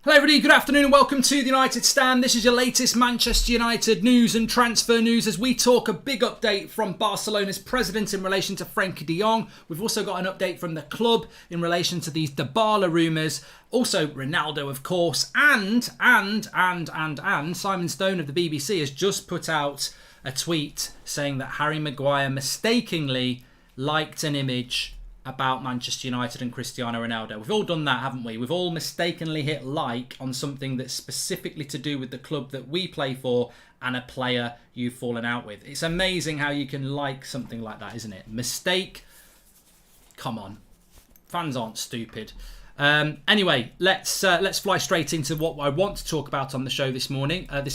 Hello everybody, good afternoon and welcome to the United Stand. This is your latest Manchester United news and transfer news as we talk a big update from Barcelona's president in relation to Frenkie de Jong. We've also got an update from the club in relation to these Dybala rumours. Also Ronaldo, of course, and Simon Stone of the BBC has just put out a tweet saying that Harry Maguire mistakenly liked an image about Manchester United and Cristiano Ronaldo. We've all done that, haven't we? We've all mistakenly hit like on something that's specifically to do with the club that we play for and a player you've fallen out with. It's amazing how you can like something like that, isn't it? Mistake. Come on. Fans aren't stupid. Anyway, let's fly straight into what I want to talk about on the show this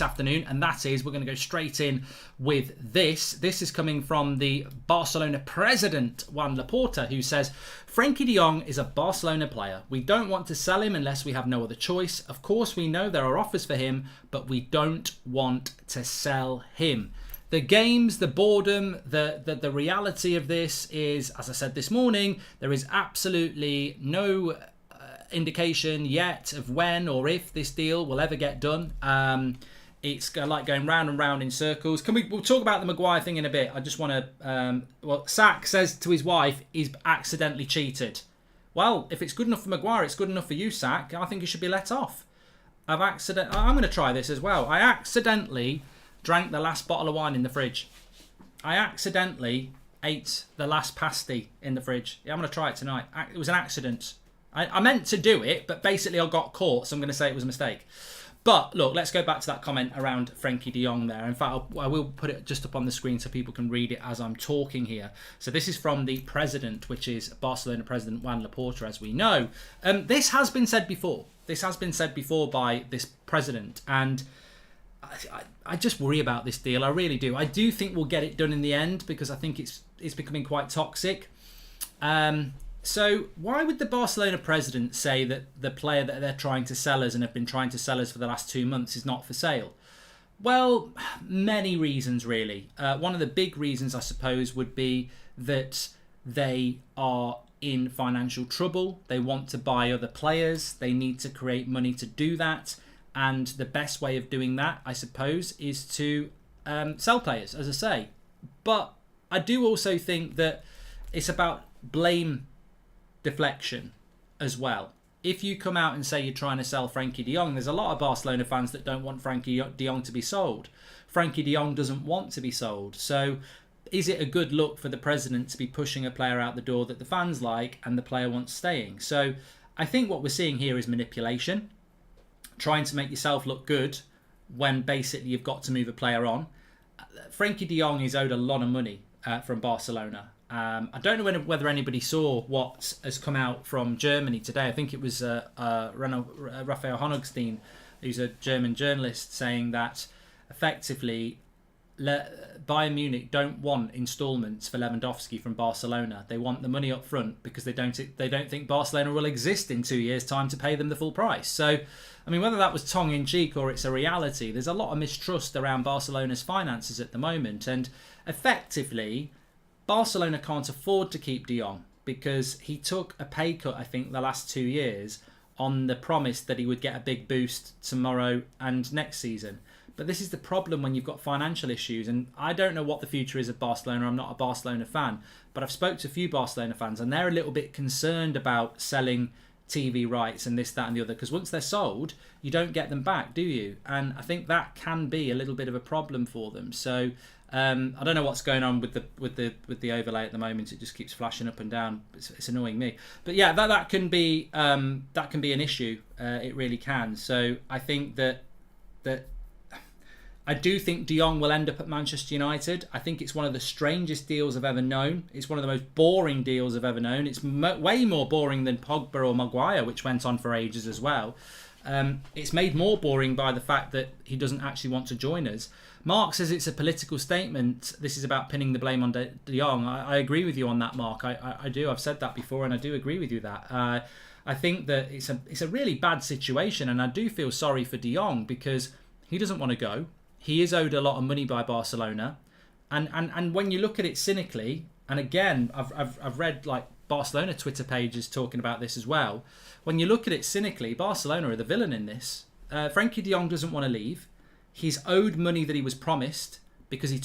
afternoon, and that is we're going to go straight in with this. This is coming from the Barcelona president, Juan Laporta, who says, Frenkie de Jong is a Barcelona player. We don't want to sell him unless we have no other choice. Of course, we know there are offers for him, but we don't want to sell him. The games, the boredom, the reality of this is, as I said this morning, there is absolutely no indication yet of when or if this deal will ever get done. It's like going round and round in circles. We'll talk about the Maguire thing in a bit. I just want to... Sack says to his wife, he's accidentally cheated. Well, if it's good enough for Maguire, it's good enough for you, Sack. I think he should be let off. I'm going to try this as well. I accidentally drank the last bottle of wine in the fridge. I accidentally ate the last pasty in the fridge. Yeah, I'm going to try it tonight. It was an accident. I meant to do it, but basically I got caught, so I'm going to say it was a mistake. But look, let's go back to that comment around Frenkie de Jong there. In fact, I will put it just up on the screen so people can read it as I'm talking here. So this is from the president, which is Barcelona president Juan Laporta, as we know. This has been said before. This has been said before by this president, and I just worry about this deal. I really do. I do think we'll get it done in the end because I think it's becoming quite toxic. So why would the Barcelona president say that the player that they're trying to sell us and have been trying to sell us for the last 2 months is not for sale? Well, many reasons really. One of the big reasons, I suppose, would be that they are in financial trouble. They want to buy other players. They need to create money to do that. And the best way of doing that, I suppose, is to sell players, as I say. But I do also think that it's about blame deflection as well. If you come out and say you're trying to sell Frenkie de Jong, there's a lot of Barcelona fans that don't want Frenkie de Jong to be sold. Frenkie de Jong doesn't want to be sold. So is it a good look for the president to be pushing a player out the door that the fans like and the player wants staying? So I think what we're seeing here is manipulation, trying to make yourself look good when basically you've got to move a player on. Frenkie de Jong is owed a lot of money from Barcelona. I don't know whether anybody saw what has come out from Germany today. I think it was Raphael Honigstein, who's a German journalist, saying that effectively Bayern Munich don't want instalments for Lewandowski from Barcelona. They want the money up front because they don't think Barcelona will exist in 2 years' time to pay them the full price. So, I mean, whether that was tongue-in-cheek or it's a reality, there's a lot of mistrust around Barcelona's finances at the moment. And effectively, Barcelona can't afford to keep de Jong because he took a pay cut, I think, the last 2 years on the promise that he would get a big boost tomorrow and next season. But this is the problem when you've got financial issues. And I don't know what the future is of Barcelona. I'm not a Barcelona fan. But I've spoke to a few Barcelona fans and they're a little bit concerned about selling TV rights and this, that and the other. Because once they're sold, you don't get them back, do you? And I think that can be a little bit of a problem for them. So I don't know what's going on with the overlay at the moment. It just keeps flashing up and down. It's annoying me. But yeah, that can be an issue. It really can. So I think that I do think de Jong will end up at Manchester United. I think it's one of the strangest deals I've ever known. It's one of the most boring deals I've ever known. It's way more boring than Pogba or Maguire, which went on for ages as well. It's made more boring by the fact that he doesn't actually want to join us. Mark says it's a political statement. This is about pinning the blame on de Jong. I agree with you on that, Mark. I do. I've said that before, and I do agree with you that. I think that it's a really bad situation, and I do feel sorry for de Jong because he doesn't want to go. He is owed a lot of money by Barcelona, and when you look at it cynically, and again, I've read like Barcelona Twitter pages talking about this as well. When you look at it cynically, Barcelona are the villain in this. Frankie de Jong doesn't want to leave. He's owed money that he was promised because he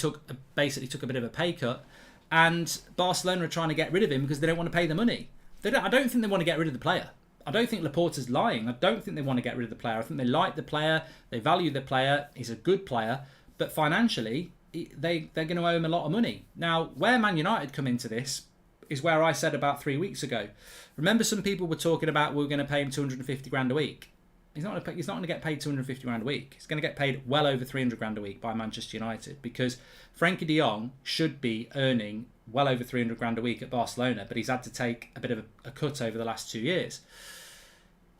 basically took a bit of a pay cut. And Barcelona are trying to get rid of him because they don't want to pay the money. I don't think they want to get rid of the player. I don't think Laporta's lying. I don't think they want to get rid of the player. I think they like the player. They value the player. He's a good player. But financially, they're going to owe him a lot of money. Now, where Man United come into this is where I said about 3 weeks ago. Remember, some people were talking about we're going to pay him 250 grand a week. He's not going to get paid 250 grand a week. He's going to get paid well over 300 grand a week by Manchester United, because Frankie de Jong should be earning well over 300 grand a week at Barcelona, but he's had to take a bit of a cut over the last 2 years.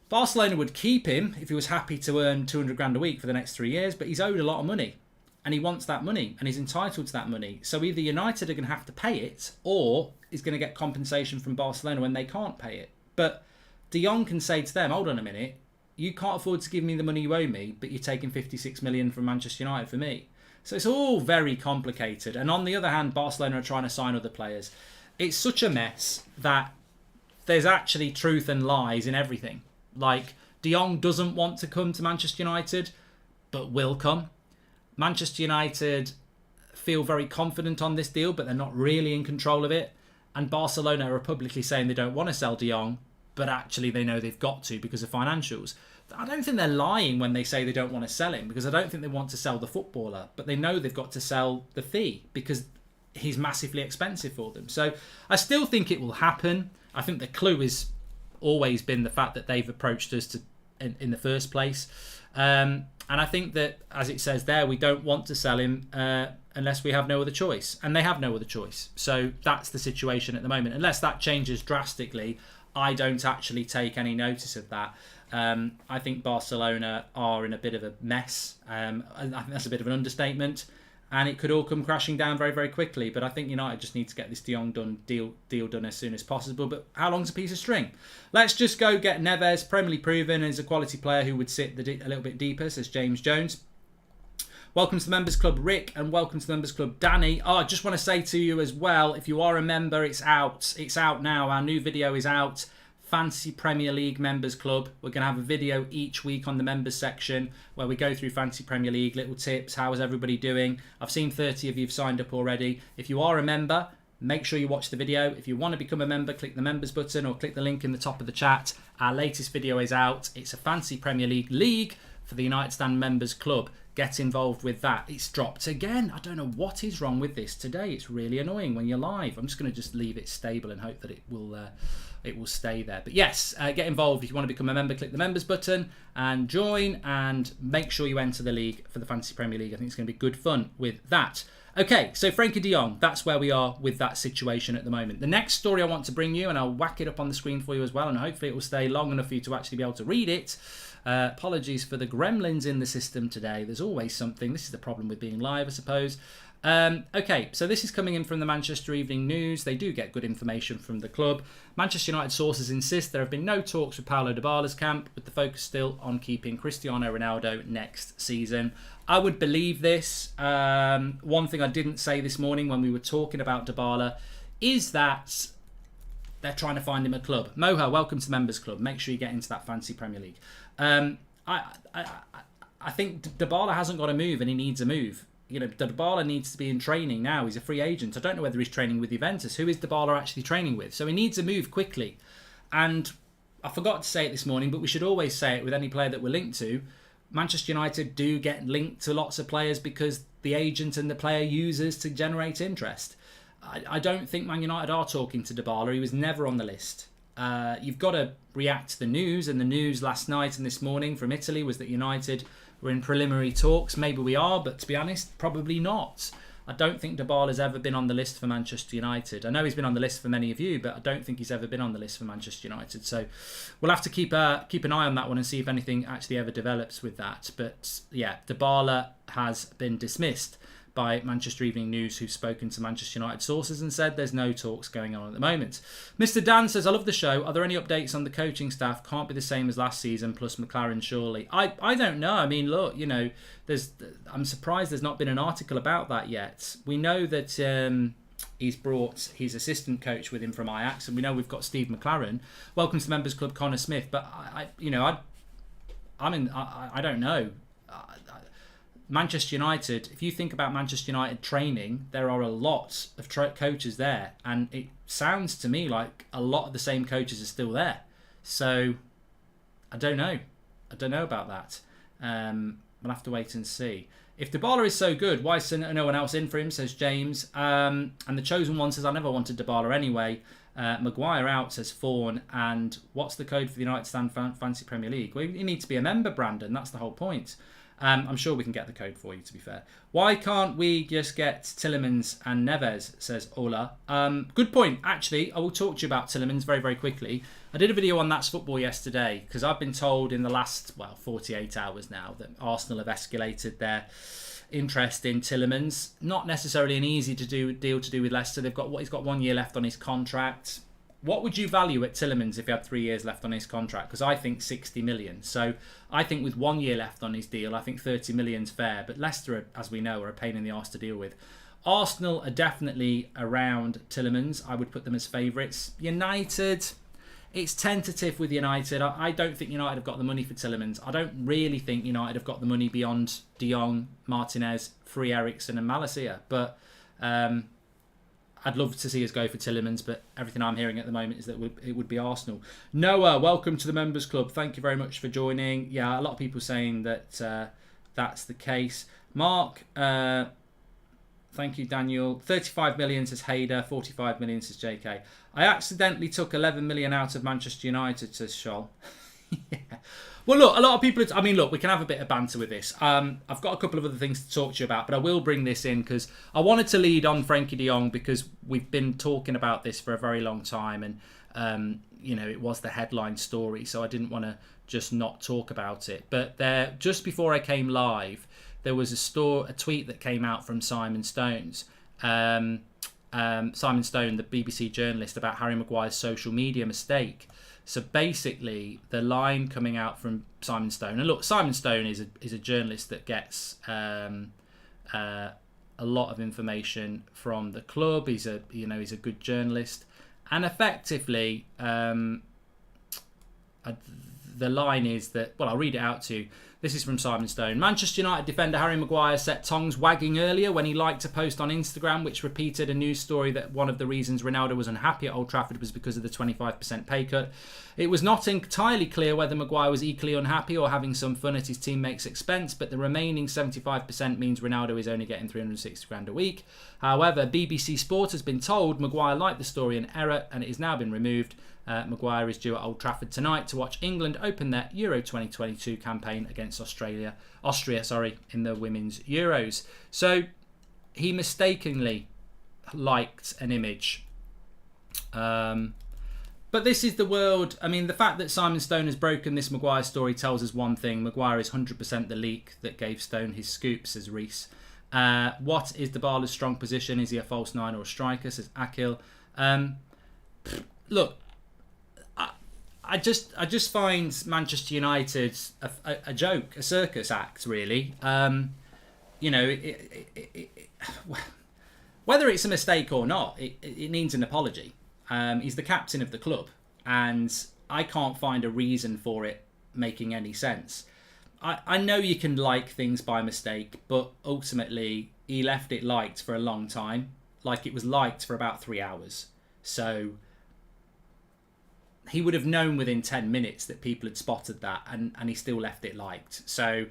Barcelona would keep him if he was happy to earn 200 grand a week for the next 3 years, but he's owed a lot of money. And he wants that money, and he's entitled to that money. So either United are going to have to pay it, or he's going to get compensation from Barcelona when they can't pay it. But de Jong can say to them, hold on a minute, you can't afford to give me the money you owe me, but you're taking 56 million from Manchester United for me. So it's all very complicated. And on the other hand, Barcelona are trying to sign other players. It's such a mess that there's actually truth and lies in everything. Like, de Jong doesn't want to come to Manchester United, but will come. Manchester United feel very confident on this deal, but they're not really in control of it. And Barcelona are publicly saying they don't want to sell de Jong, but actually they know they've got to because of financials. I don't think they're lying when they say they don't want to sell him, because I don't think they want to sell the footballer, but they know they've got to sell the fee because he's massively expensive for them. So I still think it will happen. I think the clue has always been the fact that they've approached us in the first place. And I think that, as it says there, we don't want to sell him unless we have no other choice. And they have no other choice. So that's the situation at the moment. Unless that changes drastically, I don't actually take any notice of that. I think Barcelona are in a bit of a mess. I think that's a bit of an understatement. And it could all come crashing down very, very quickly. But I think United just need to get this de Jong deal done as soon as possible. But how long's a piece of string? Let's just go get Neves, Premier League proven as a quality player who would sit a little bit deeper, says James Jones. Welcome to the Members Club, Rick, and welcome to the Members Club, Danny. I just want to say to you as well, if you are a member, it's out. It's out now. Our new video is out. Fantasy Premier League Members Club. We're going to have a video each week on the members section where we go through Fantasy Premier League, little tips, how is everybody doing. I've seen 30 of you have signed up already. If you are a member, make sure you watch the video. If you want to become a member, click the members button or click the link in the top of the chat. Our latest video is out. It's a Fantasy Premier League for the United Stand Members Club. Get involved with that. It's dropped again. I don't know what is wrong with this today. It's really annoying when you're live. I'm just going to just leave it stable and hope that it will stay there. But yes, get involved. If you want to become a member, click the members button and join, and make sure you enter the league for the Fantasy Premier League. I think it's going to be good fun with that. Okay, so Frankie de Jong, that's where we are with that situation at the moment. The next story I want to bring you, and I'll whack it up on the screen for you as well, and hopefully it will stay long enough for you to actually be able to read it. Apologies for the gremlins in the system today. There's always something. This is the problem with being live, I suppose. Okay, so this is coming in from the Manchester Evening News. They do get good information from the club. Manchester United sources insist there have been no talks with Paulo Dybala's camp, with the focus still on keeping Cristiano Ronaldo next season. I would believe this. One thing I didn't say this morning when we were talking about Dybala is that they're trying to find him a club. Moha, welcome to the Members Club. Make sure you get into that Fantasy Premier League. I think Dybala hasn't got a move, and he needs a move. You know, Dybala needs to be in training now. He's a free agent. I don't know whether he's training with Juventus. Who is Dybala actually training with? So he needs a move quickly. And I forgot to say it this morning, but we should always say it with any player that we're linked to. Manchester United do get linked to lots of players because the agent and the player uses to generate interest. I don't think Man United are talking to Dybala. He was never on the list. You've got to react to the news, and the news last night and this morning from Italy was that United were in preliminary talks. Maybe we are, but to be honest, probably not. I don't think Dybala's ever been on the list for Manchester United. I know he's been on the list for many of you, but I don't think he's ever been on the list for Manchester United. So we'll have to keep an eye on that one and see if anything actually ever develops with that. But yeah, Dybala has been dismissed by Manchester Evening News, who've spoken to Manchester United sources and said there's no talks going on at the moment. Mr. Dan says, I love the show. Are there any updates on the coaching staff? Can't be the same as last season, plus McLaren surely. I don't know. I mean, look, you know, I'm surprised there's not been an article about that yet. We know that He's brought his assistant coach with him from Ajax, and we know we've got Steve McLaren. Welcome to the Members Club, Connor Smith. But I don't know. Manchester United, if you think about Manchester United training, there are a lot of coaches there, and it sounds to me like a lot of the same coaches are still there. So I don't know about that. We'll have to wait and see. If Dybala is so good, why is no one else in for him, says James. And the chosen one says, I never wanted Dybala anyway. Maguire out, says Fawn. And what's the code for the United Stand Fantasy Premier League? Well, you need to be a member, Brandon. That's the whole point. I'm sure we can get the code for you, to be fair. Why can't we just get Tielemans and Neves, says Ola. Good point. Actually, I will talk to you about Tielemans very, very quickly. I did a video on That's Football yesterday because I've been told in the last, 48 hours now that Arsenal have escalated their interest in Tielemans. Not necessarily an easy deal to do with Leicester. He's got 1 year left on his contract. What would you value at Tielemans if he had 3 years left on his contract? Because I think 60 million. So I think with 1 year left on his deal, I think 30 million's fair. But Leicester, as we know, are a pain in the arse to deal with. Arsenal are definitely around Tielemans. I would put them as favourites. United, it's tentative with United. I don't think United have got the money for Tielemans. I don't really think United have got the money beyond De Jong, Martinez, Free Eriksen and Malacia. But I'd love to see us go for Tielemans, but everything I'm hearing at the moment is that it would be Arsenal. Noah, welcome to the Members Club. Thank you very much for joining. Yeah, a lot of people saying that that's the case. Mark, thank you, Daniel. 35 million says Hader, 45 million says JK. I accidentally took 11 million out of Manchester United, says Scholl. Yeah. Well, look, a lot of people... look, we can have a bit of banter with this. I've got a couple of other things to talk to you about, but I will bring this in because I wanted to lead on Frankie de Jong because we've been talking about this for a very long time and, it was the headline story, so I didn't want to just not talk about it. But just before I came live, there was a tweet that came out from Simon Stones. Simon Stone, the BBC journalist, about Harry Maguire's social media mistake. So basically, the line coming out from Simon Stone, and look, Simon Stone is a journalist that gets a lot of information from the club. He's a good journalist, and effectively, the line is that. Well, I'll read it out to you. This is from Simon Stone. Manchester United defender Harry Maguire set tongues wagging earlier when he liked a post on Instagram which repeated a news story that one of the reasons Ronaldo was unhappy at Old Trafford was because of the 25% pay cut. It was not entirely clear whether Maguire was equally unhappy or having some fun at his teammates' expense, but the remaining 75% means Ronaldo is only getting 360 grand a week. However, BBC Sport has been told Maguire liked the story in error and it has now been removed. Maguire is due at Old Trafford tonight to watch England open their Euro 2022 campaign against Austria, in the Women's Euros. So he mistakenly liked an image. But this is the world. The fact that Simon Stone has broken this Maguire story tells us one thing. Maguire is 100% the leak that gave Stone his scoop, says Reese. What is Dybala's strong position? Is he a false nine or a striker, says Akil. Look, I just find Manchester United a joke, a circus act, really. Whether it's a mistake or not, it needs an apology. He's the captain of the club, and I can't find a reason for it making any sense. I know you can like things by mistake, but ultimately he left it liked for a long time. Like it was liked for about 3 hours. So he would have known within 10 minutes that people had spotted that, and he still left it liked. So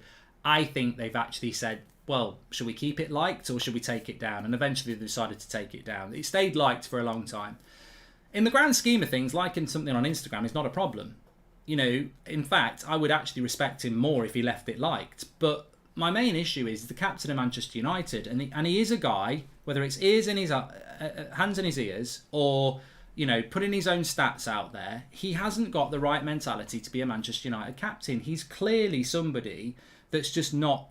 I think they've actually said, well, should we keep it liked or should we take it down? And eventually they decided to take it down. It stayed liked for a long time. In the grand scheme of things, liking something on Instagram is not a problem. In fact, I would actually respect him more if he left it liked. But my main issue is the captain of Manchester United, and he is a guy, whether it's ears in his hands in his ears or putting his own stats out there, he hasn't got the right mentality to be a Manchester United captain. He's clearly somebody that's just not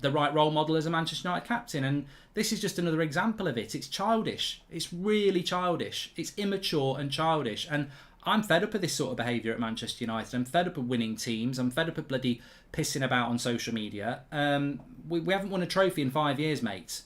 the right role model as a Manchester United captain. And this is just another example of it. It's childish. It's really childish. It's immature and childish. And I'm fed up of this sort of behaviour at Manchester United. I'm fed up of winning teams. I'm fed up of bloody pissing about on social media. We haven't won a trophy in 5 years, mate.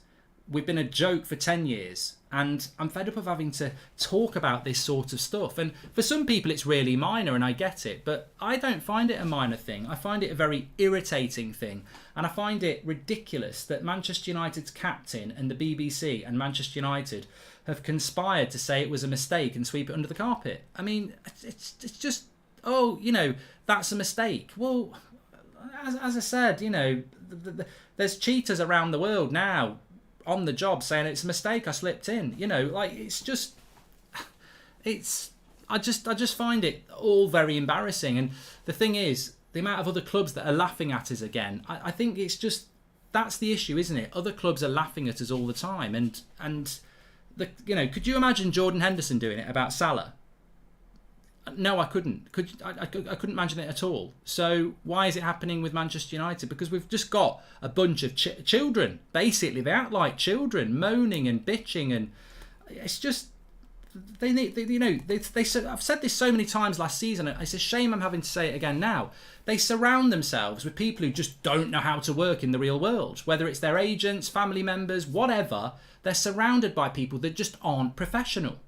We've been a joke for 10 years. And I'm fed up of having to talk about this sort of stuff. And for some people, it's really minor, and I get it. But I don't find it a minor thing. I find it a very irritating thing. And I find it ridiculous that Manchester United's captain and the BBC and Manchester United have conspired to say it was a mistake and sweep it under the carpet. I mean, it's just, oh, you know, that's a mistake. Well, as I said, you know, there's cheaters around the world now on the job saying it's a mistake, I slipped in, you know, like I just find it all very embarrassing. And the thing is, the amount of other clubs that are laughing at us again, I think it's just, that's the issue, isn't it? Other clubs are laughing at us all the time, and you know, could you imagine Jordan Henderson doing it about Salah? No, I couldn't. I couldn't imagine it at all. So why is it happening with Manchester United? Because we've just got a bunch of children. Basically, they act like children, moaning and bitching, and it's just I've said this so many times last season. It's a shame I'm having to say it again now. They surround themselves with people who just don't know how to work in the real world. Whether it's their agents, family members, whatever, they're surrounded by people that just aren't professional,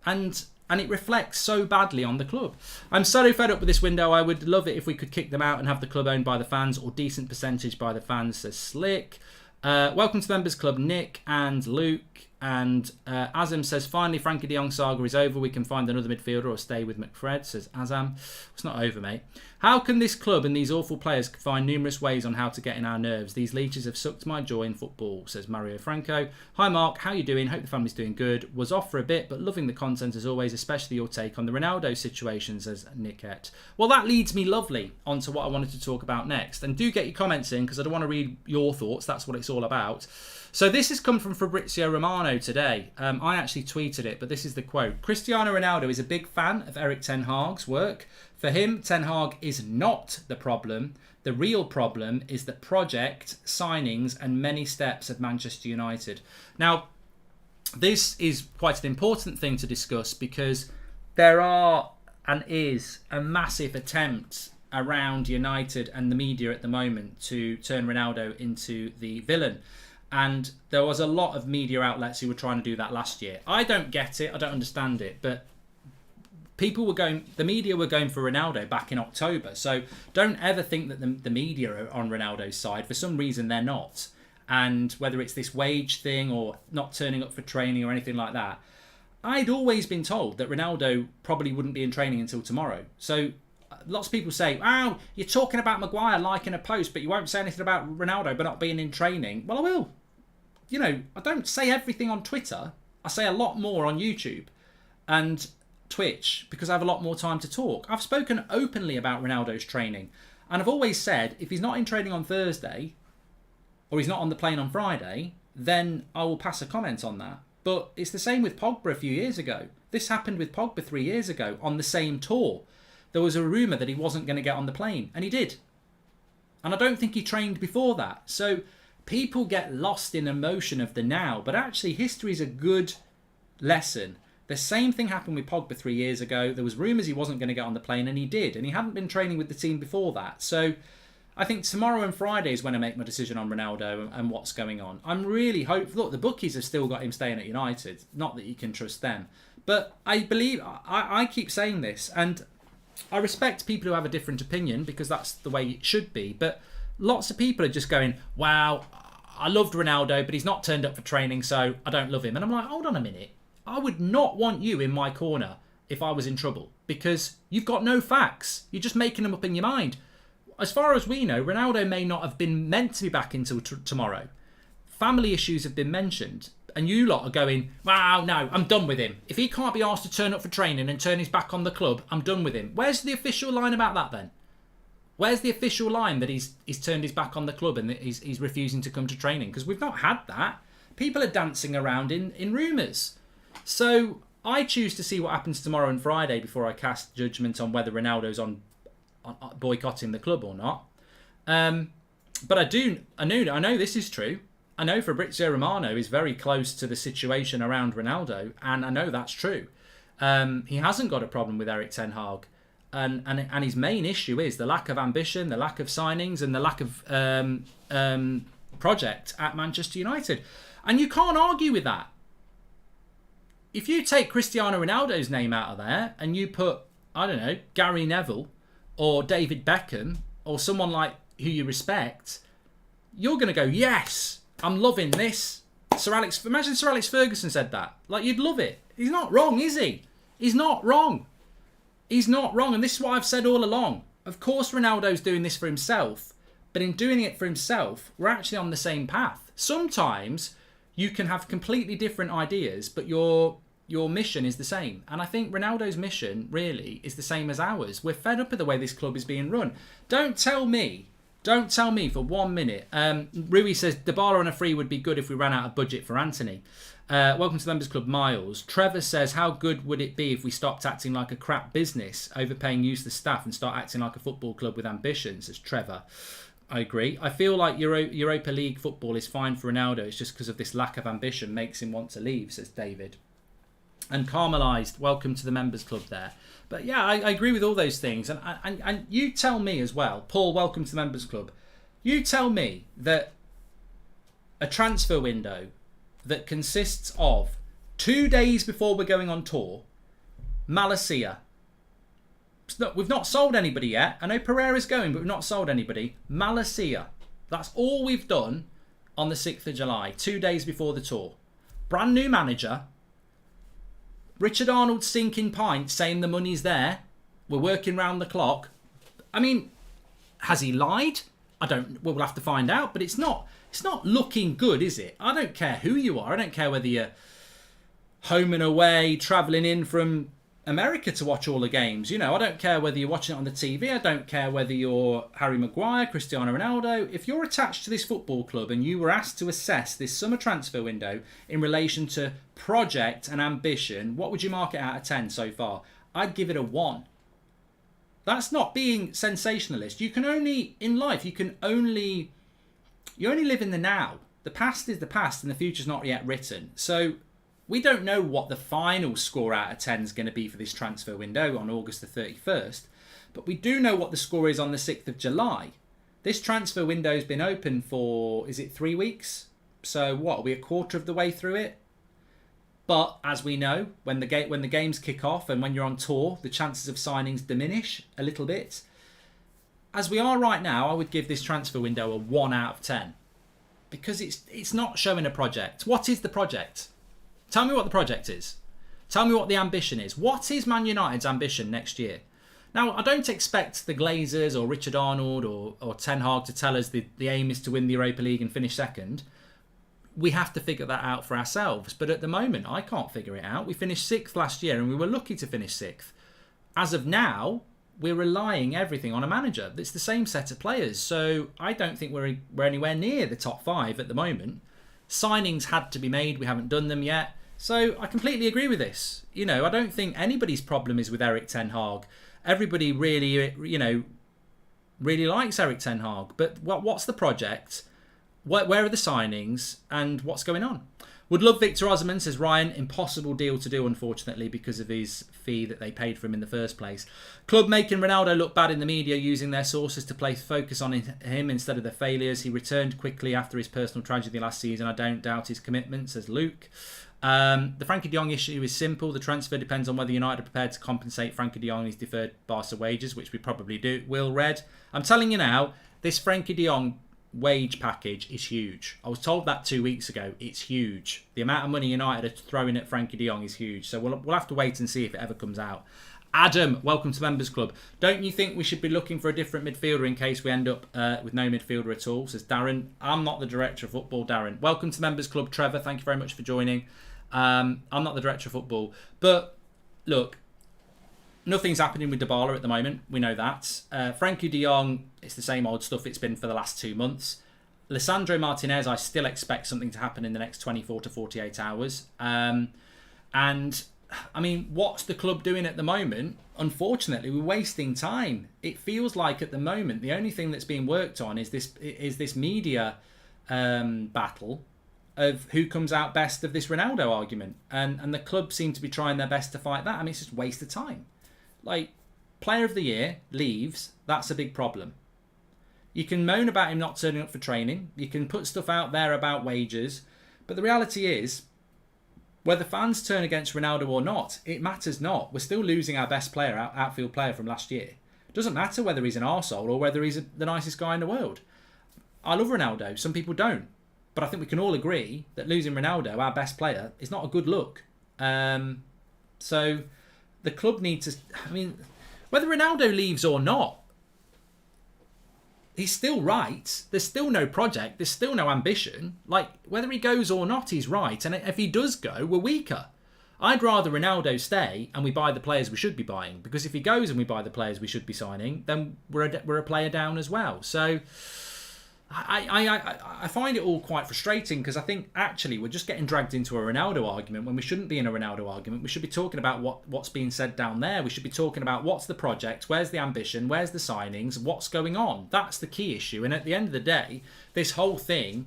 and it reflects so badly on the club. I'm so fed up with this window. I would love it if we could kick them out and have the club owned by the fans, or decent percentage by the fans, says Slick. Welcome to the Members Club, Nick and Luke. And Azam says, finally, Frankie de Jong saga is over. We can find another midfielder or stay with McFred, says Azam. It's not over, mate. How can this club and these awful players find numerous ways on how to get in our nerves? These leeches have sucked my joy in football, says Mario Franco. Hi, Mark. How you doing? Hope the family's doing good. Was off for a bit, but loving the content as always, especially your take on the Ronaldo situation, says Nickette. Well, that leads me lovely onto what I wanted to talk about next. And do get your comments in, because I don't want to read your thoughts. That's what it's all about. So this has come from Fabrizio Romano today. I actually tweeted it, but this is the quote. Cristiano Ronaldo is a big fan of Erik Ten Hag's work. For him, Ten Hag is not the problem. The real problem is the project, signings, and many steps of Manchester United. Now, this is quite an important thing to discuss, because there are and is a massive attempt around United and the media at the moment to turn Ronaldo into the villain. And there was a lot of media outlets who were trying to do that last year. I don't get it. I don't understand it. But the media were going for Ronaldo back in October. So don't ever think that the media are on Ronaldo's side. For some reason, they're not. And whether it's this wage thing or not turning up for training or anything like that, I'd always been told that Ronaldo probably wouldn't be in training until tomorrow. So lots of people say, "Oh, you're talking about Maguire liking a post, but you won't say anything about Ronaldo but not being in training." Well, I will. You know, I don't say everything on Twitter. I say a lot more on YouTube and Twitch, because I have a lot more time to talk. I've spoken openly about Ronaldo's training, and I've always said if he's not in training on Thursday or he's not on the plane on Friday, then I will pass a comment on that. But it's the same with Pogba a few years ago. This happened with Pogba 3 years ago on the same tour. There was a rumour that he wasn't going to get on the plane, and he did. And I don't think he trained before that. So people get lost in emotion of the now, but actually history is a good lesson. The same thing happened with Pogba 3 years ago. There was rumours he wasn't going to get on the plane, and he did. And he hadn't been training with the team before that. So I think tomorrow and Friday is when I make my decision on Ronaldo and what's going on. I'm really hopeful. Look, the bookies have still got him staying at United. Not that you can trust them. But I believe, I keep saying this, and I respect people who have a different opinion, because that's the way it should be. But lots of people are just going, wow, I loved Ronaldo, but he's not turned up for training, so I don't love him. And I'm like, hold on a minute. I would not want you in my corner if I was in trouble, because you've got no facts. You're just making them up in your mind. As far as we know, Ronaldo may not have been meant to be back until tomorrow. Family issues have been mentioned. And you lot are going, wow, no, I'm done with him. If he can't be asked to turn up for training and turn his back on the club, I'm done with him. Where's the official line about that then? Where's the official line that he's turned his back on the club and that he's refusing to come to training? Because we've not had that. People are dancing around in rumours. So I choose to see what happens tomorrow and Friday before I cast judgment on whether Ronaldo's on boycotting the club or not. But I know this is true. I know Fabrizio Romano is very close to the situation around Ronaldo, and I know that's true. He hasn't got a problem with Erik Ten Hag. And his main issue is the lack of ambition, the lack of signings, and the lack of project at Manchester United. And you can't argue with that. if you take Cristiano Ronaldo's name out of there and you put, I don't know, Gary Neville or David Beckham or someone like who you respect, you're going to go, yes, I'm loving this. Imagine Sir Alex Ferguson said that. Like, you'd love it. He's not wrong, is he? He's not wrong. He's not wrong. And this is what I've said all along. Of course, Ronaldo's doing this for himself. But in doing it for himself, we're actually on the same path. Sometimes you can have completely different ideas, but your mission is the same. And I think Ronaldo's mission, really, is the same as ours. We're fed up with the way this club is being run. Don't tell me for 1 minute. Rui says, Dybala on a free would be good if we ran out of budget for Anthony. Welcome to the Members Club, Miles. Trevor says, how good would it be if we stopped acting like a crap business, overpaying useless staff, and start acting like a football club with ambitions, says Trevor. I agree. I feel like Europa League football is fine for Ronaldo. It's just because of this lack of ambition makes him want to leave, says David. And Caramelised, welcome to the Members Club there. But yeah, I agree with all those things. And you tell me as well, Paul, welcome to the Members Club. You tell me that a transfer window that consists of 2 days before we're going on tour, Malacia. We've not sold anybody yet. I know Pereira's going, but we've not sold anybody. Malacia. That's all we've done on the 6th of July, 2 days before the tour. Brand new manager. Richard Arnold sinking pints saying the money's there. We're working round the clock. I mean, has he lied? We'll have to find out, but it's not looking good, is it? I don't care who you are. I don't care whether you're home and away, travelling in from America to watch all the games. You know, I don't care whether you're watching it on the TV. I don't care whether you're Harry Maguire, Cristiano Ronaldo. If you're attached to this football club and you were asked to assess this summer transfer window in relation to project and ambition, what would you mark it out of 10 so far? I'd give it a 1. That's not being sensationalist. You only live in the now. The past is the past and the future's not yet written. So we don't know what the final score out of 10 is going to be for this transfer window on August the 31st. But we do know what the score is on the 6th of July. This transfer window has been open for, is it 3 weeks? So what, are we a quarter of the way through it? But as we know, when the games kick off and when you're on tour, the chances of signings diminish a little bit. As we are right now, I would give this transfer window a 1 out of 10. Because it's not showing a project. What is the project? Tell me what the project is. Tell me what the ambition is. What is Man United's ambition next year? Now, I don't expect the Glazers or Richard Arnold or Ten Hag to tell us the aim is to win the Europa League and finish second. We have to figure that out for ourselves. But at the moment, I can't figure it out. We finished 6th last year and we were lucky to finish 6th. As of now, we're relying everything on a manager. It's the same set of players. So I don't think we're anywhere near the top 5 at the moment. Signings had to be made. We haven't done them yet. So I completely agree with this. You know, I don't think anybody's problem is with Erik Ten Hag. Everybody really, really likes Erik Ten Hag. But what's the project? Where are the signings? And what's going on? Would love Victor Osimhen, says Ryan. Impossible deal to do, unfortunately, because of his fee that they paid for him in the first place. Club making Ronaldo look bad in the media, using their sources to place focus on him instead of the failures. He returned quickly after his personal tragedy last season. I don't doubt his commitment, says Luke. The Frankie de Jong issue is simple. The transfer depends on whether United are prepared to compensate Frankie de Jong his deferred Barca wages, which we probably will, Red. I'm telling you now, this Frankie de Jong wage package is huge. I was told that 2 weeks ago. It's huge. The amount of money United are throwing at Frankie de Jong is huge. So we'll have to wait and see if it ever comes out. Adam, welcome to Members Club. Don't you think we should be looking for a different midfielder in case we end up with no midfielder at all, says Darren. I'm not the director of football, Darren. Welcome to Members Club, Trevor. Thank you very much for joining. I'm not the director of football. But look, nothing's happening with Dybala at the moment. We know that. Frankie de Jong, it's the same old stuff it's been for the last 2 months. Lisandro Martinez, I still expect something to happen in the next 24 to 48 hours. And, I mean, what's the club doing at the moment? Unfortunately, we're wasting time. It feels like at the moment, the only thing that's being worked on is this media battle of who comes out best of this Ronaldo argument. And the club seem to be trying their best to fight that. I mean, it's just a waste of time. Like, player of the year leaves, that's a big problem. You can moan about him not turning up for training. You can put stuff out there about wages. But the reality is, Whether fans turn against Ronaldo or not, it matters not. We're still losing our best player, outfield player from last year. It doesn't matter whether he's an arsehole or whether he's the nicest guy in the world. I love Ronaldo. Some people don't. But I think we can all agree that losing Ronaldo, our best player, is not a good look. So the club needs to... I mean, whether Ronaldo leaves or not, he's still right. There's still no project. There's still no ambition. Like, whether he goes or not, he's right. And if he does go, we're weaker. I'd rather Ronaldo stay and we buy the players we should be buying. Because if he goes and we buy the players we should be signing, then we're a player down as well. So I find it all quite frustrating because I think actually we're just getting dragged into a Ronaldo argument when we shouldn't be in a Ronaldo argument. We should be talking about what's being said down there. We should be talking about what's the project, where's the ambition, where's the signings, what's going on. That's the key issue. And at the end of the day, this whole thing,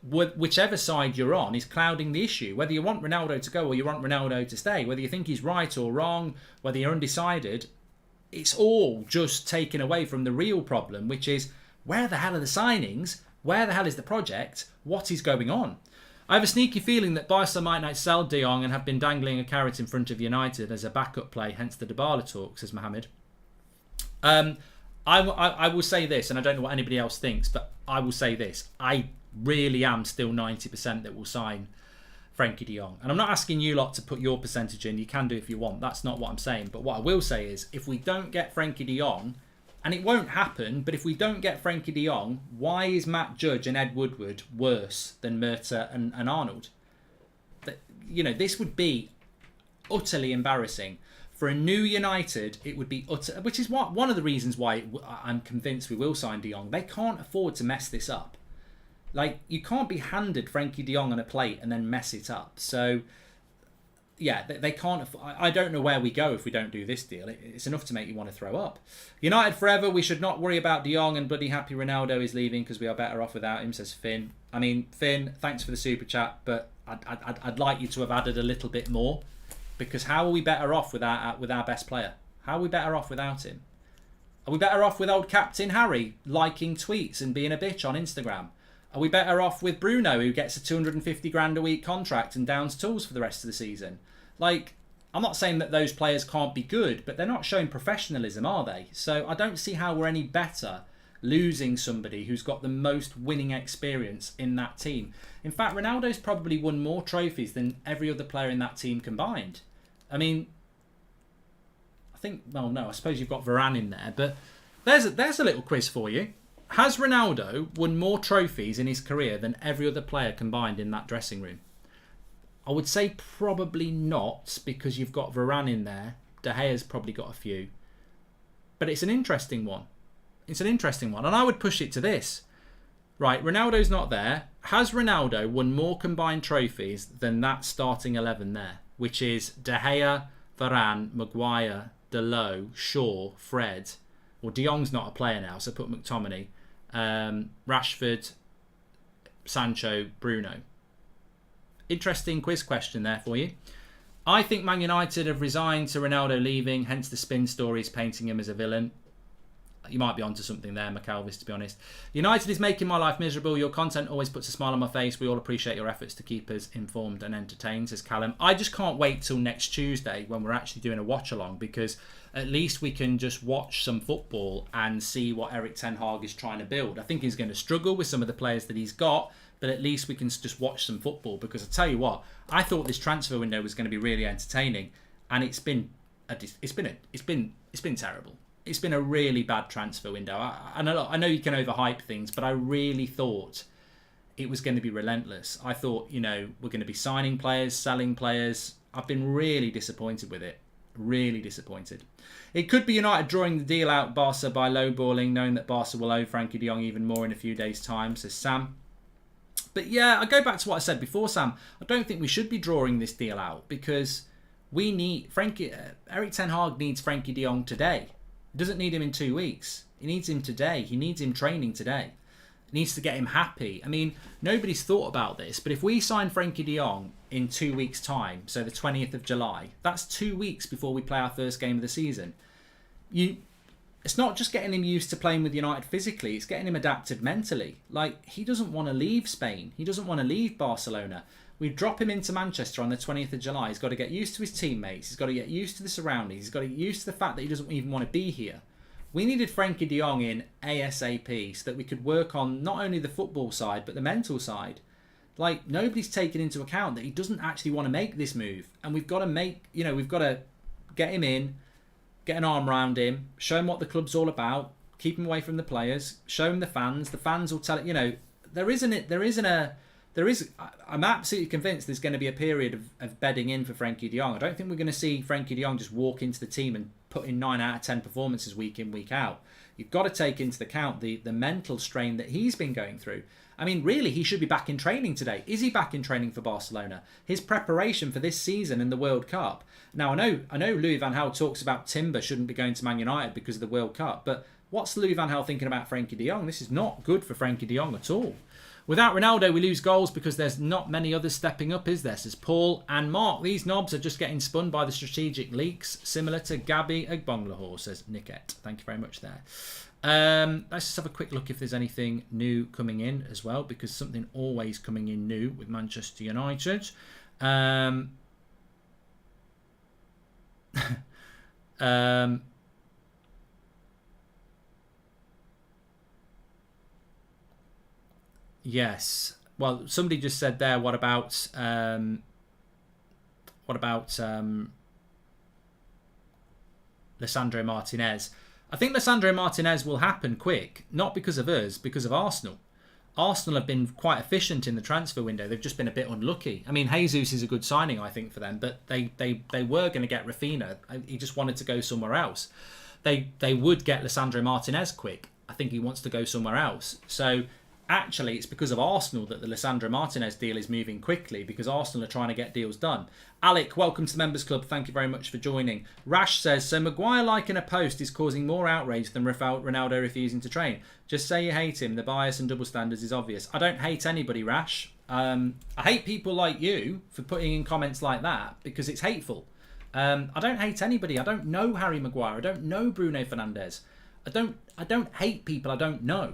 whichever side you're on, is clouding the issue. Whether you want Ronaldo to go or you want Ronaldo to stay, whether you think he's right or wrong, whether you're undecided, it's all just taken away from the real problem, which is, where the hell are the signings? Where the hell is the project? What is going on? I have a sneaky feeling that Barca might not sell De Jong and have been dangling a carrot in front of United as a backup play, hence the Dybala talk, says Mohammed. I will say this, and I don't know what anybody else thinks, but I will say this. I really am still 90% that will sign Frankie de Jong. And I'm not asking you lot to put your percentage in. You can do if you want. That's not what I'm saying. But what I will say is, if we don't get Frankie de Jong, and it won't happen, but if we don't get Frankie de Jong, why is Matt Judge and Ed Woodward worse than Murta and Arnold? This would be utterly embarrassing. For a new United, it would be utter... Which is one of the reasons why I'm convinced we will sign de Jong. They can't afford to mess this up. Like, you can't be handed Frankie de Jong on a plate and then mess it up. So... yeah, they can't... I don't know where we go if we don't do this deal. It's enough to make you want to throw up. United forever. We should not worry about De Jong, and bloody happy Ronaldo is leaving because we are better off without him, says Finn. I mean, Finn, thanks for the super chat, but I'd like you to have added a little bit more, because how are we better off with our best player? How are we better off without him? Are we better off with old Captain Harry liking tweets and being a bitch on Instagram? Are we better off with Bruno, who gets a 250 grand a week contract and downs tools for the rest of the season? Like, I'm not saying that those players can't be good, but they're not showing professionalism, are they? So I don't see how we're any better losing somebody who's got the most winning experience in that team. In fact, Ronaldo's probably won more trophies than every other player in that team combined. I mean, I suppose you've got Varane in there, but there's a little quiz for you. Has Ronaldo won more trophies in his career than every other player combined in that dressing room? I would say probably not, because you've got Varane in there. De Gea's probably got a few. But it's an interesting one. It's an interesting one. And I would push it to this. Right, Ronaldo's not there. Has Ronaldo won more combined trophies than that starting 11 there? Which is De Gea, Varane, Maguire, Dalot, Shaw, Fred. Well, De Jong's not a player now, so put McTominay. Rashford, Sancho, Bruno. Interesting quiz question there for you. I think Man United have resigned to Ronaldo leaving, hence the spin stories painting him as a villain. You might be onto something there, McAlvis, to be honest. United is making my life miserable. Your content always puts a smile on my face. We all appreciate your efforts to keep us informed and entertained, says Callum. I just can't wait till next Tuesday when we're actually doing a watch-along, because at least we can just watch some football and see what Erik ten Hag is trying to build. I think he's going to struggle with some of the players that he's got, but at least we can just watch some football, because I tell you what, I thought this transfer window was going to be really entertaining, and it's been terrible. It's been a really bad transfer window. I know you can overhype things, but I really thought it was going to be relentless. I thought, we're going to be signing players, selling players. I've been really disappointed with it. Really disappointed. It could be United drawing the deal out Barca by lowballing, knowing that Barca will owe Frankie de Jong even more in a few days' time, says Sam. But yeah, I go back to what I said before, Sam. I don't think we should be drawing this deal out, because we need Erik ten Hag needs Frankie de Jong today. He doesn't need him in 2 weeks. He needs him today. He needs him training today. He needs to get him happy. I mean, nobody's thought about this, but if we sign Frankie de Jong in 2 weeks' time, so the 20th of July, that's 2 weeks before we play our first game of the season. It's not just getting him used to playing with United physically, it's getting him adapted mentally. Like, he doesn't want to leave Spain. He doesn't want to leave Barcelona. We drop him into Manchester on the 20th of July. He's got to get used to his teammates. He's got to get used to the surroundings. He's got to get used to the fact that he doesn't even want to be here. We needed Frankie de Jong in ASAP so that we could work on not only the football side, but the mental side. Like, nobody's taken into account that he doesn't actually want to make this move. And we've got to get him in, get an arm around him, show him what the club's all about, keep him away from the players, show him the fans. The fans will tell it, I'm absolutely convinced there's going to be a period of bedding in for Frankie de Jong. I don't think we're going to see Frankie de Jong just walk into the team and put in 9 out of 10 performances week in, week out. You've got to take into account the mental strain that he's been going through. I mean, really, he should be back in training today. Is he back in training for Barcelona? His preparation for this season and the World Cup. Now, I know Louis van Gaal talks about Timber shouldn't be going to Man United because of the World Cup, but what's Louis van Gaal thinking about Frankie de Jong? This is not good for Frankie de Jong at all. Without Ronaldo, we lose goals because there's not many others stepping up, is there? Says Paul and Mark. These knobs are just getting spun by the strategic leaks, similar to Gabby Agbanglahor, says Niket. Thank you very much there. Let's just have a quick look if there's anything new coming in as well, because something always coming in new with Manchester United. Yes. Well, somebody just said there, what about Lisandro Martinez? I think Lisandro Martinez will happen quick, not because of us, because of Arsenal. Arsenal have been quite efficient in the transfer window. They've just been a bit unlucky. I mean, Jesus is a good signing, I think, for them, but they were going to get Rafinha. He just wanted to go somewhere else. They would get Lisandro Martinez quick. I think he wants to go somewhere else. So actually, it's because of Arsenal that the Lisandro Martinez deal is moving quickly, because Arsenal are trying to get deals done. Alec, welcome to the Members Club. Thank you very much for joining. Rash says, so Maguire liking a post is causing more outrage than Ronaldo refusing to train. Just say you hate him. The bias and double standards is obvious. I don't hate anybody, Rash. I hate people like you for putting in comments like that, because it's hateful. I don't hate anybody. I don't know Harry Maguire. I don't know Bruno Fernandes. I don't hate people I don't know.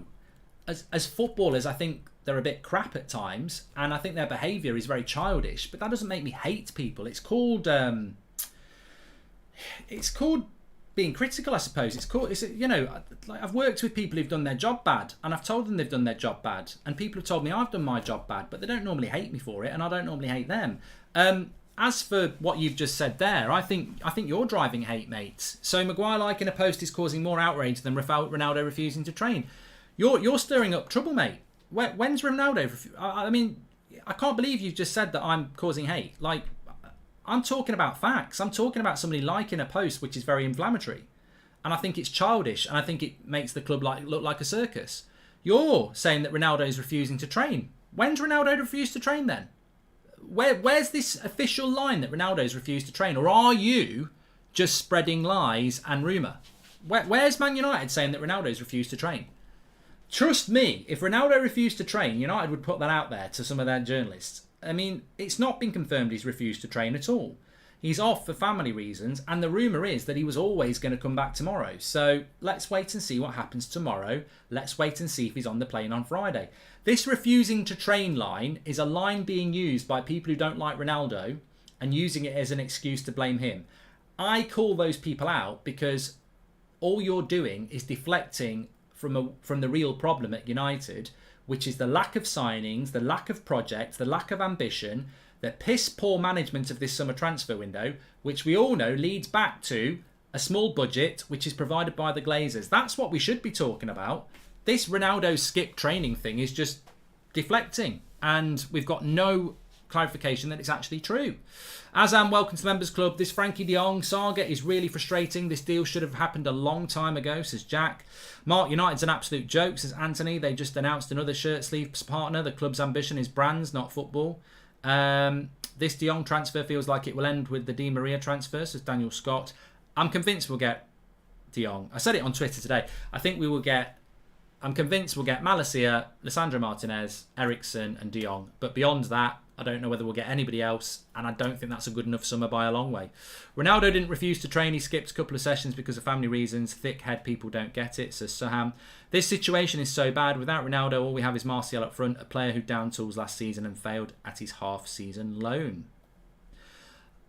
As footballers, I think they're a bit crap at times, and I think their behaviour is very childish. But that doesn't make me hate people. It's called being critical, I suppose. I've worked with people who've done their job bad, and I've told them they've done their job bad, and people have told me I've done my job bad, but they don't normally hate me for it, and I don't normally hate them. As for what you've just said there, I think you're driving hate, mates. So Maguire liking a post is causing more outrage than Ronaldo refusing to train. You're stirring up trouble, mate. When's Ronaldo? I mean, I can't believe you've just said that I'm causing hate. Like, I'm talking about facts. I'm talking about somebody liking a post which is very inflammatory. And I think it's childish, and I think it makes the club look like a circus. You're saying that Ronaldo's refusing to train. When's Ronaldo refused to train then? Where's this official line that Ronaldo's refused to train? Or are you just spreading lies and rumour? Where's Man United saying that Ronaldo's refused to train? Trust me, if Ronaldo refused to train, United would put that out there to some of their journalists. I mean, it's not been confirmed he's refused to train at all. He's off for family reasons, and the rumour is that he was always going to come back tomorrow. So let's wait and see what happens tomorrow. Let's wait and see if he's on the plane on Friday. This refusing to train line is a line being used by people who don't like Ronaldo and using it as an excuse to blame him. I call those people out because all you're doing is deflecting from the real problem at United, which is the lack of signings, the lack of projects, the lack of ambition, the piss poor management of this summer transfer window, which we all know leads back to a small budget which is provided by the Glazers. That's what we should be talking about. This Ronaldo skip training thing is just deflecting, and we've got no clarification that it's actually true. Azam, welcome to the Members Club. This Frankie de Jong saga is really frustrating. This deal should have happened a long time ago, says Jack. Mark, United's an absolute joke, says Anthony. They just announced another shirt sleeves partner. The club's ambition is brands, not football. This de Jong transfer feels like it will end with the Di Maria transfer, says Daniel Scott. I'm convinced we'll get de Jong. I said it on Twitter today. I'm convinced we'll get Malacia, Lisandro Martinez, Eriksen and de Jong. But beyond that, I don't know whether we'll get anybody else, and I don't think that's a good enough summer by a long way. Ronaldo didn't refuse to train. He skipped a couple of sessions because of family reasons. Thick head people don't get it, says Saham. This situation is so bad. Without Ronaldo, all we have is Martial up front, a player who down tools last season and failed at his half-season loan.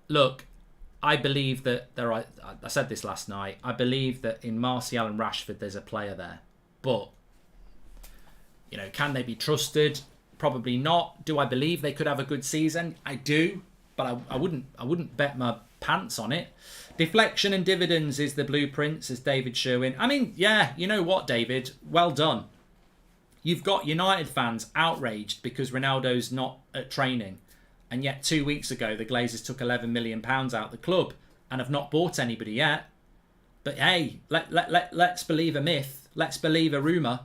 Look, I believe that I said this last night. I believe that in Martial and Rashford, there's a player there. But, you know, can they be trusted? Probably not. Do I believe they could have a good season? I do, but I wouldn't bet my pants on it. Deflection and dividends is the blueprint, says David Sherwin. I mean, yeah, you know what, David? Well done. You've got United fans outraged because Ronaldo's not at training. And yet 2 weeks ago, the Glazers took £11 million out the club and have not bought anybody yet. But hey, let's believe a myth. Let's believe a rumour.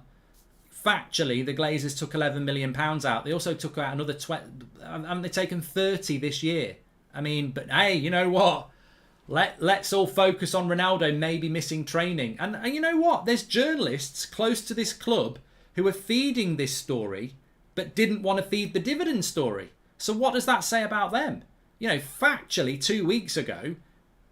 Factually, the Glazers took £11 million out. They also took out another 20. Haven't they taken 30 this year? I mean, but hey, you know what? Let's all focus on Ronaldo maybe missing training. And you know what? There's journalists close to this club who are feeding this story but didn't want to feed the dividend story. So what does that say about them? You know, factually, 2 weeks ago,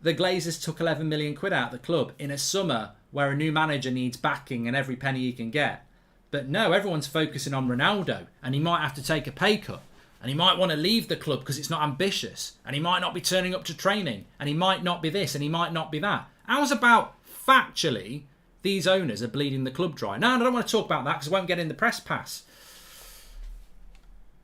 the Glazers took 11 million quid out of the club in a summer where a new manager needs backing and every penny he can get. But no, everyone's focusing on Ronaldo, and he might have to take a pay cut, and he might want to leave the club because it's not ambitious, and he might not be turning up to training, and he might not be this, and he might not be that. How's about factually these owners are bleeding the club dry? No, I don't want to talk about that because I won't get in the press pass.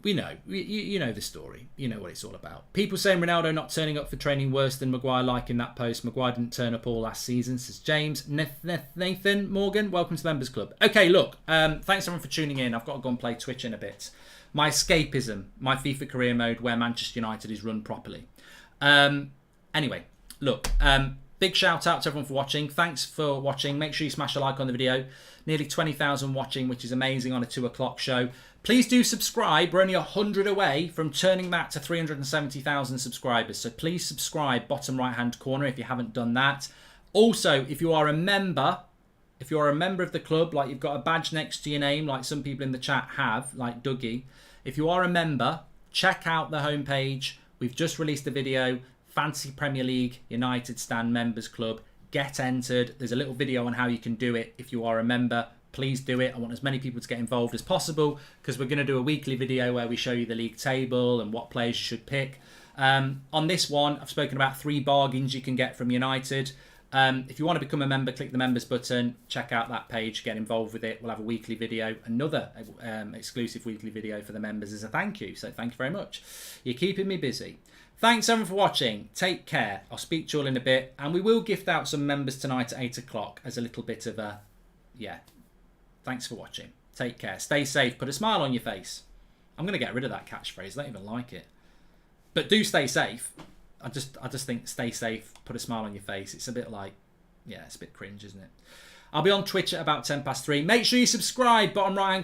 We know. You know the story. You know what it's all about. People saying Ronaldo not turning up for training worse than Maguire liking that post. Maguire didn't turn up all last season, says James. Nathan Morgan, welcome to the Members Club. Okay, look, thanks everyone for tuning in. I've got to go and play Twitch in a bit. My escapism, my FIFA career mode where Manchester United is run properly. Anyway, look, big shout out to everyone for watching. Thanks for watching. Make sure you smash a like on the video. Nearly 20,000 watching, which is amazing on a 2 o'clock show. Please do subscribe. We're only 100 away from turning that to 370,000 subscribers. So please subscribe, bottom right-hand corner, if you haven't done that. Also, if you are a member of the club, like you've got a badge next to your name, like some people in the chat have, like Dougie. If you are a member, check out the homepage. We've just released a video, Fantasy Premier League United Stand Members Club. Get entered. There's a little video on how you can do it if you are a member. Please do it. I want as many people to get involved as possible because we're going to do a weekly video where we show you the league table and what players you should pick. On this one, I've spoken about 3 bargains you can get from United. If you want to become a member, click the members button, check out that page, get involved with it. We'll have a weekly video, another exclusive weekly video for the members as a thank you. So thank you very much. You're keeping me busy. Thanks everyone for watching. Take care. I'll speak to you all in a bit. And we will gift out some members tonight at 8 o'clock as a little bit of a, yeah. Thanks for watching. Take care. Stay safe. Put a smile on your face. I'm going to get rid of that catchphrase. I don't even like it. But do stay safe. I just think stay safe. Put a smile on your face. It's a bit like, yeah, it's a bit cringe, isn't it? I'll be on Twitch at about 3:10. Make sure you subscribe. Bottom right hand